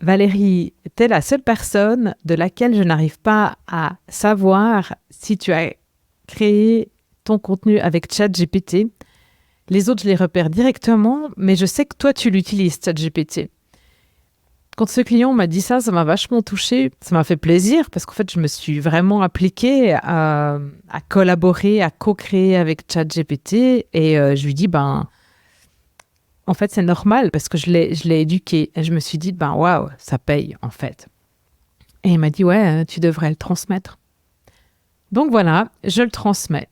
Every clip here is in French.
Valérie, t'es la seule personne de laquelle je n'arrive pas à savoir si tu as créé ton contenu avec ChatGPT. Les autres, je les repère directement, mais je sais que toi, tu l'utilises, ChatGPT. Quand ce client m'a dit ça, ça m'a vachement touchée. Ça m'a fait plaisir parce qu'en fait, je me suis vraiment appliquée à collaborer, à co-créer avec ChatGPT. Et je lui dis, en fait, c'est normal parce que je l'ai éduqué. Et je me suis dit, waouh, ça paye, en fait. Et il m'a dit, ouais, tu devrais le transmettre. Donc voilà, je le transmets.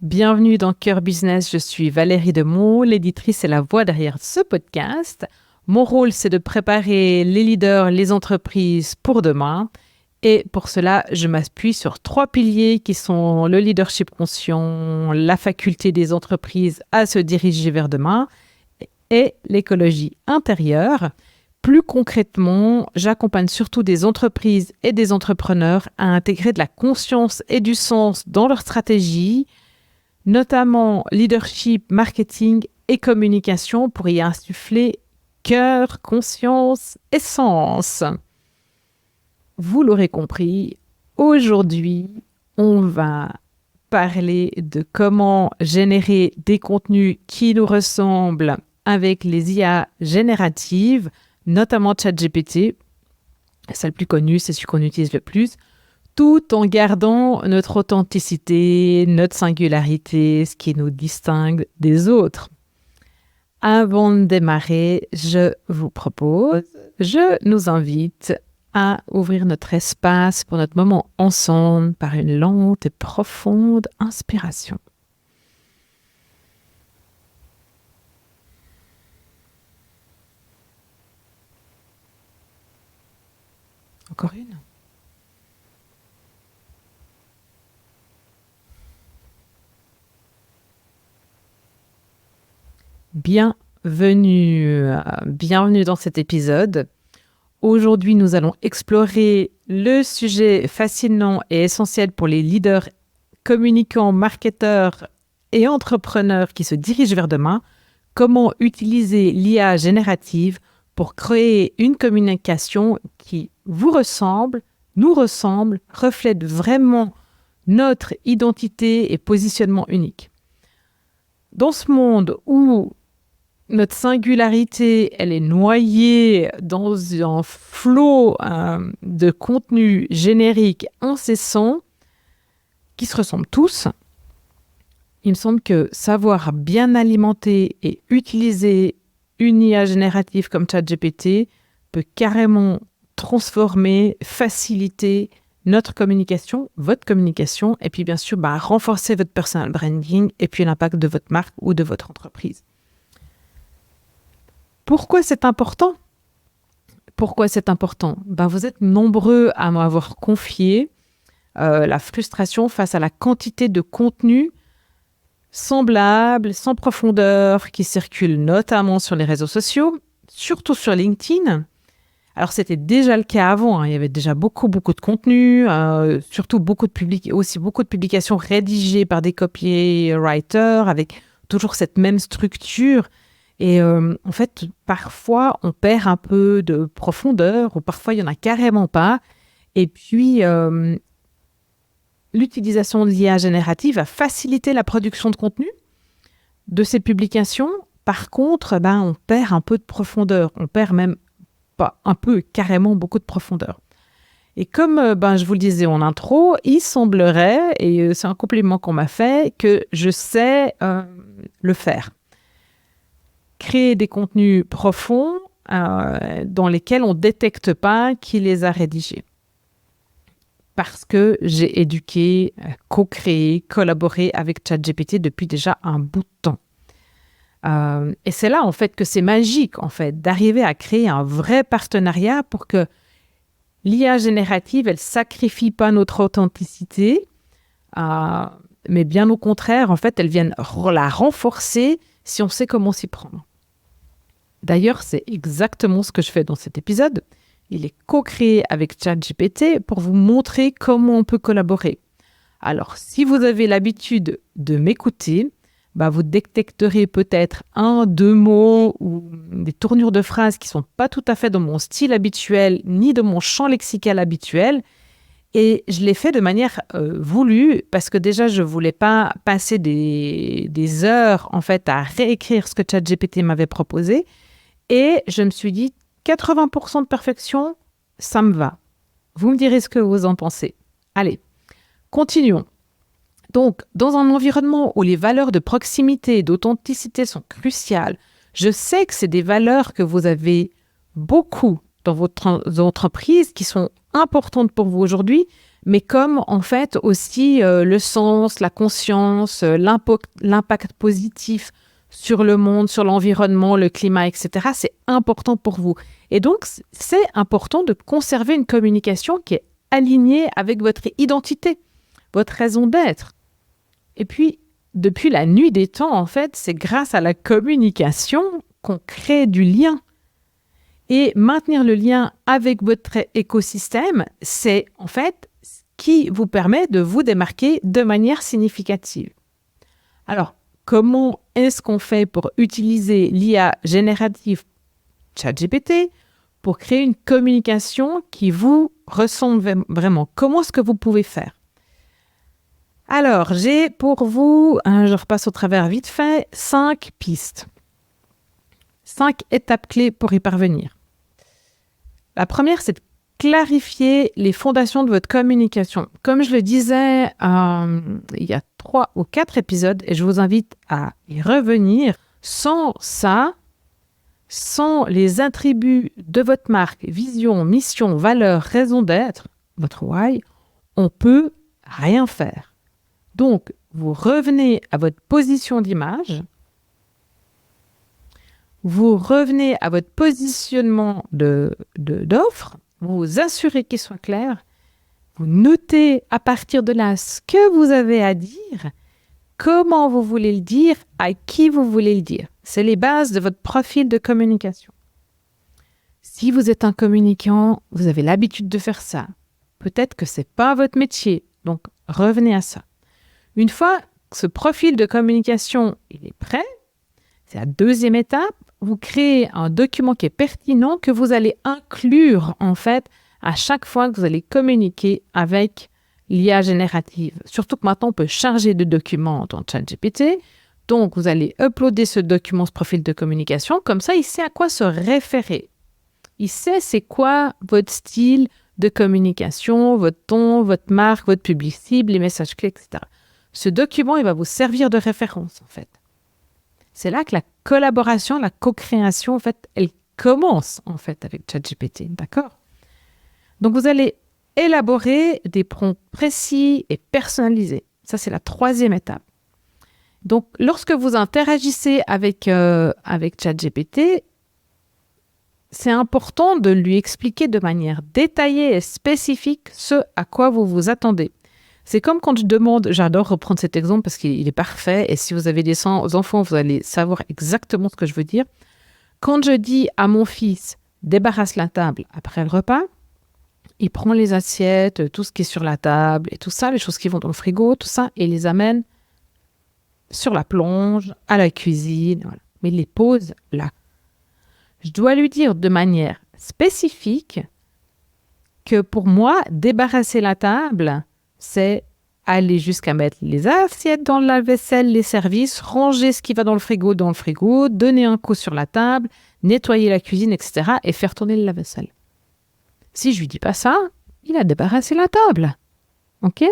Bienvenue dans Cœur Business, je suis Valérie Demeaux, l'éditrice et la voix derrière ce podcast. Mon rôle, c'est de préparer les leaders, les entreprises pour demain. Et pour cela, je m'appuie sur 3 piliers qui sont le leadership conscient, la faculté des entreprises à se diriger vers demain et l'écologie intérieure. Plus concrètement, j'accompagne surtout des entreprises et des entrepreneurs à intégrer de la conscience et du sens dans leur stratégie, notamment leadership, marketing et communication pour y insuffler cœur, conscience et sens. Vous l'aurez compris, aujourd'hui, on va parler de comment générer des contenus qui nous ressemblent avec les IA génératives, notamment ChatGPT. C'est le plus connu, c'est celui qu'on utilise le plus, tout en gardant notre authenticité, notre singularité, ce qui nous distingue des autres. Avant de démarrer, je nous invite à ouvrir notre espace pour notre moment ensemble par une lente et profonde inspiration. Encore une. Bienvenue dans cet épisode. Aujourd'hui, nous allons explorer le sujet fascinant et essentiel pour les leaders, communicants, marketeurs et entrepreneurs qui se dirigent vers demain. Comment utiliser l'IA générative pour créer une communication qui vous ressemble, nous ressemble, reflète vraiment notre identité et positionnement unique. Dans ce monde où notre singularité, elle est noyée dans un flot de contenus génériques incessants qui se ressemblent tous, il me semble que savoir bien alimenter et utiliser une IA générative comme ChatGPT peut carrément transformer, faciliter notre communication, votre communication, et puis bien sûr renforcer votre personal branding et puis l'impact de votre marque ou de votre entreprise. Pourquoi c'est important ? Vous êtes nombreux à m'avoir confié la frustration face à la quantité de contenu semblables, sans profondeur, qui circulent notamment sur les réseaux sociaux, surtout sur LinkedIn. Alors, c'était déjà le cas avant, il y avait déjà beaucoup de contenu, surtout beaucoup de publications rédigées par des copywriters avec toujours cette même structure. Et en fait, parfois, on perd un peu de profondeur, ou parfois, il n'y en a carrément pas. Et puis, l'utilisation de l'IA générative a facilité la production de contenu de ces publications. Par contre, on perd un peu de profondeur. On perd même pas un peu, carrément beaucoup de profondeur. Et comme je vous le disais en intro, il semblerait, et c'est un compliment qu'on m'a fait, que je sais le faire. Créer des contenus profonds dans lesquels on ne détecte pas qui les a rédigés. Parce que j'ai éduqué, co-créé, collaboré avec ChatGPT depuis déjà un bout de temps. Et c'est là, en fait, que c'est magique, en fait, d'arriver à créer un vrai partenariat pour que l'IA générative, elle ne sacrifie pas notre authenticité, mais bien au contraire, en fait, elle vient la renforcer si on sait comment s'y prendre. D'ailleurs, c'est exactement ce que je fais dans cet épisode. Il est co-créé avec ChatGPT pour vous montrer comment on peut collaborer. Alors, si vous avez l'habitude de m'écouter, vous détecterez peut-être 1, 2 mots ou des tournures de phrases qui ne sont pas tout à fait dans mon style habituel ni dans mon champ lexical habituel. Et je l'ai fait de manière voulue parce que déjà, je ne voulais pas passer des heures en fait à réécrire ce que ChatGPT m'avait proposé. Et je me suis dit, 80% de perfection, ça me va. Vous me direz ce que vous en pensez. Allez, continuons. Donc, dans un environnement où les valeurs de proximité et d'authenticité sont cruciales, je sais que c'est des valeurs que vous avez beaucoup dans votre entreprise qui sont importantes pour vous aujourd'hui, mais comme en fait aussi le sens, la conscience, l'impact positif sur le monde, sur l'environnement, le climat, etc. C'est important pour vous. Et donc, c'est important de conserver une communication qui est alignée avec votre identité, votre raison d'être. Et puis, depuis la nuit des temps, en fait, c'est grâce à la communication qu'on crée du lien. Et maintenir le lien avec votre écosystème, c'est en fait ce qui vous permet de vous démarquer de manière significative. Alors, comment est-ce qu'on fait pour utiliser l'IA générative ChatGPT pour créer une communication qui vous ressemble vraiment? Comment est-ce que vous pouvez faire? Alors, j'ai pour vous, je repasse au travers vite fait, 5 pistes. 5 étapes clés pour y parvenir. La première, c'est de clarifier les fondations de votre communication. Comme je le disais il y a 3 ou 4 épisodes, et je vous invite à y revenir, sans ça, sans les attributs de votre marque, vision, mission, valeur, raison d'être, votre why, on peut rien faire. Donc, vous revenez à votre position d'image, vous revenez à votre positionnement d'offre, vous vous assurez qu'il soit clair, vous notez à partir de là ce que vous avez à dire, comment vous voulez le dire, à qui vous voulez le dire. C'est les bases de votre profil de communication. Si vous êtes un communicant, vous avez l'habitude de faire ça. Peut-être que ce n'est pas votre métier, donc revenez à ça. Une fois que ce profil de communication il est prêt, c'est la deuxième étape, vous créez un document qui est pertinent que vous allez inclure en fait à chaque fois que vous allez communiquer avec l'IA générative. Surtout que maintenant on peut charger de documents dans ChatGPT, donc vous allez uploader ce document, ce profil de communication, comme ça il sait à quoi se référer. Il sait c'est quoi votre style de communication, votre ton, votre marque, votre public cible, les messages clés, etc. Ce document, il va vous servir de référence, en fait. C'est là que la collaboration, la co-création, en fait, elle commence, en fait, avec ChatGPT, d'accord? Donc, vous allez élaborer des prompts précis et personnalisés. Ça, c'est la troisième étape. Donc, lorsque vous interagissez avec ChatGPT, c'est important de lui expliquer de manière détaillée et spécifique ce à quoi vous vous attendez. C'est comme quand je demande, j'adore reprendre cet exemple parce qu'il est parfait et si vous avez des enfants, vous allez savoir exactement ce que je veux dire. Quand je dis à mon fils, débarrasse la table après le repas, il prend les assiettes, tout ce qui est sur la table et tout ça, les choses qui vont dans le frigo, tout ça, et il les amène sur la plonge, à la cuisine, voilà. Mais il les pose là. Je dois lui dire de manière spécifique que pour moi, débarrasser la table, c'est aller jusqu'à mettre les assiettes dans le lave-vaisselle, les services, ranger ce qui va dans le frigo, donner un coup sur la table, nettoyer la cuisine, etc. et faire tourner le lave-vaisselle. Si je lui dis pas ça, il a débarrassé la table. OK?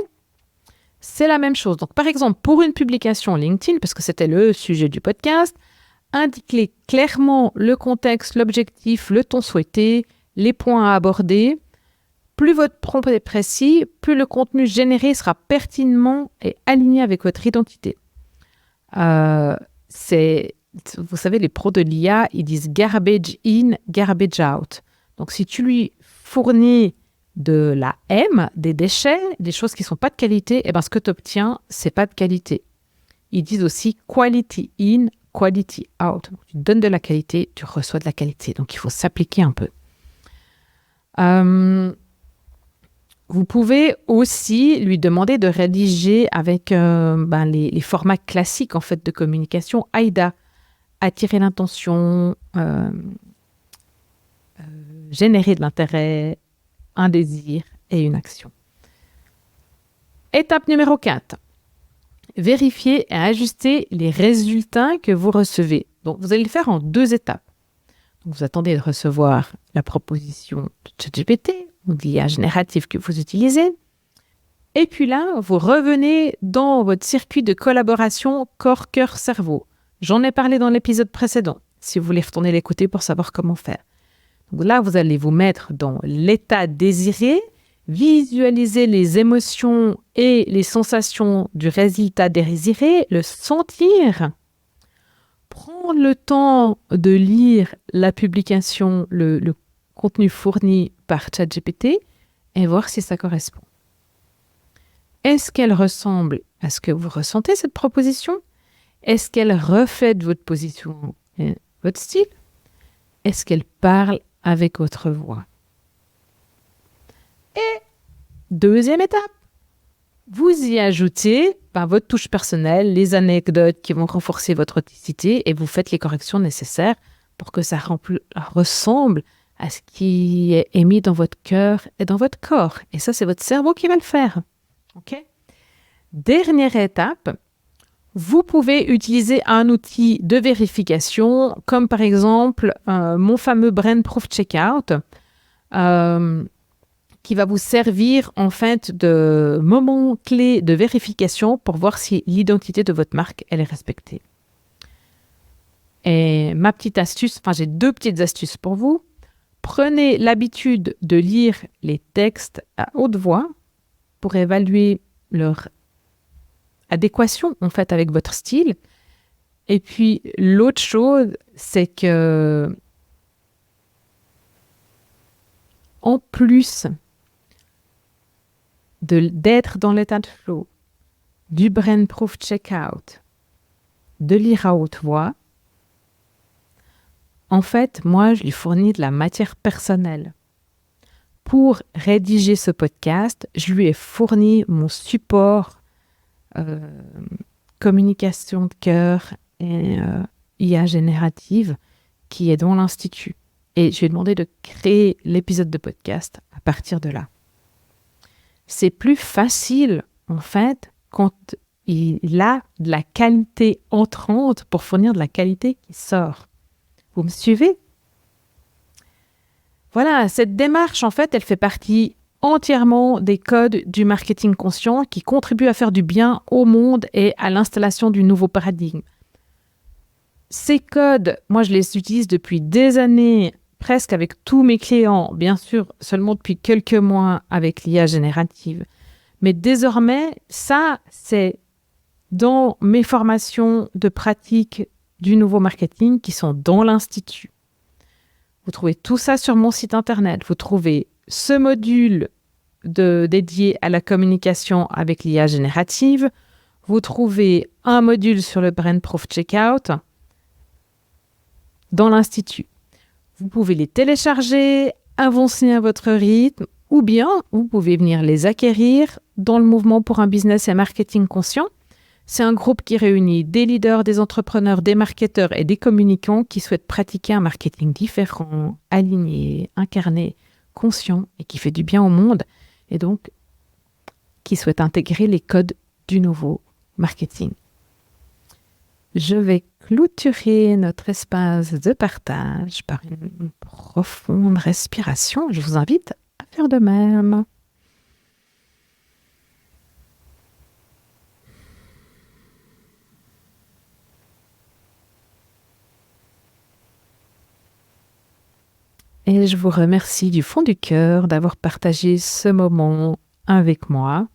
C'est la même chose. Donc, par exemple, pour une publication LinkedIn, parce que c'était le sujet du podcast, indiquez clairement le contexte, l'objectif, le ton souhaité, les points à aborder. Plus votre prompt est précis, plus le contenu généré sera pertinemment et aligné avec votre identité. Vous savez, les pros de l'IA, ils disent garbage in, garbage out. Donc, si tu lui fournis de la M, des déchets, des choses qui ne sont pas de qualité, ce que tu obtiens, ce n'est pas de qualité. Ils disent aussi quality in, quality out. Donc, tu donnes de la qualité, tu reçois de la qualité. Donc, il faut s'appliquer un peu. Vous pouvez aussi lui demander de rédiger avec les formats classiques en fait de communication AIDA, attirer l'intention, générer de l'intérêt, un désir et une action. Étape numéro 4. Vérifier et ajuster les résultats que vous recevez. Donc, vous allez le faire en 2 étapes. Donc, vous attendez de recevoir la proposition de ChatGPT ou de l'IA générative que vous utilisez. Et puis là, vous revenez dans votre circuit de collaboration corps-cœur-cerveau. J'en ai parlé dans l'épisode précédent, si vous voulez retourner l'écouter pour savoir comment faire. Donc là, vous allez vous mettre dans l'état désiré, visualiser les émotions et les sensations du résultat désiré, le sentir, prendre le temps de lire la publication, le contenu fourni par ChatGPT et voir si ça correspond. Est-ce qu'elle ressemble à ce que vous ressentez, cette proposition? Est-ce qu'elle reflète votre position et votre style? Est-ce qu'elle parle avec votre voix? Et deuxième étape, vous y ajoutez votre touche personnelle, les anecdotes qui vont renforcer votre authenticité et vous faites les corrections nécessaires pour que ça ressemble à ce qui est émis dans votre cœur et dans votre corps. Et ça, c'est votre cerveau qui va le faire. Okay? Dernière étape, vous pouvez utiliser un outil de vérification comme par exemple mon fameux Brainproof Checkout qui va vous servir en fait de moment clé de vérification pour voir si l'identité de votre marque elle est respectée. Et ma petite astuce, j'ai 2 petites astuces pour vous. Prenez l'habitude de lire les textes à haute voix pour évaluer leur adéquation en fait avec votre style. Et puis l'autre chose, c'est que en plus d'être dans l'état de flow, du Brainproof Checkout, de lire à haute voix, en fait, moi, je lui fournis de la matière personnelle. Pour rédiger ce podcast, je lui ai fourni mon support communication de cœur et IA générative qui est dans l'Institut. Et je lui ai demandé de créer l'épisode de podcast à partir de là. C'est plus facile, en fait, quand il a de la qualité entrante pour fournir de la qualité qui sort. Vous me suivez? Voilà, cette démarche, en fait, elle fait partie entièrement des codes du marketing conscient qui contribuent à faire du bien au monde et à l'installation du nouveau paradigme. Ces codes, moi, je les utilise depuis des années, presque avec tous mes clients, bien sûr, seulement depuis quelques mois avec l'IA générative. Mais désormais, ça, c'est dans mes formations de pratique du nouveau marketing qui sont dans l'Institut. Vous trouvez tout ça sur mon site internet. Vous trouvez ce module dédié à la communication avec l'IA générative. Vous trouvez un module sur le Brainproof Checkout dans l'Institut. Vous pouvez les télécharger, avancer à votre rythme, ou bien vous pouvez venir les acquérir dans le mouvement pour un business et marketing conscient. C'est un groupe qui réunit des leaders, des entrepreneurs, des marketeurs et des communicants qui souhaitent pratiquer un marketing différent, aligné, incarné, conscient et qui fait du bien au monde et donc qui souhaitent intégrer les codes du nouveau marketing. Je vais clôturer notre espace de partage par une profonde respiration. Je vous invite à faire de même. Et je vous remercie du fond du cœur d'avoir partagé ce moment avec moi.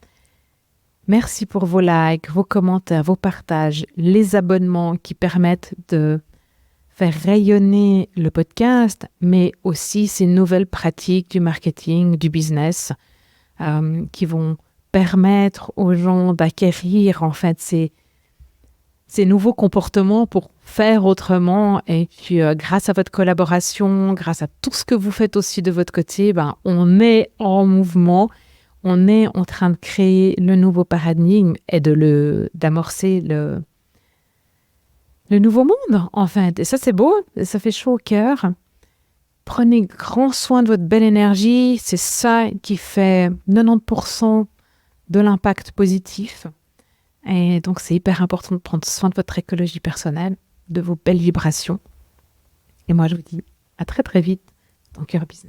Merci pour vos likes, vos commentaires, vos partages, les abonnements qui permettent de faire rayonner le podcast, mais aussi ces nouvelles pratiques du marketing, du business, qui vont permettre aux gens d'acquérir en fait ces nouveaux comportements pour faire autrement. Et puis, grâce à votre collaboration, grâce à tout ce que vous faites aussi de votre côté, on est en mouvement. on est en train de créer le nouveau paradigme et d'amorcer le nouveau monde, en fait. Et ça, c'est beau, ça fait chaud au cœur. Prenez grand soin de votre belle énergie, c'est ça qui fait 90% de l'impact positif. Et donc, c'est hyper important de prendre soin de votre écologie personnelle, de vos belles vibrations. Et moi, je vous dis à très très vite dans Cœur Business.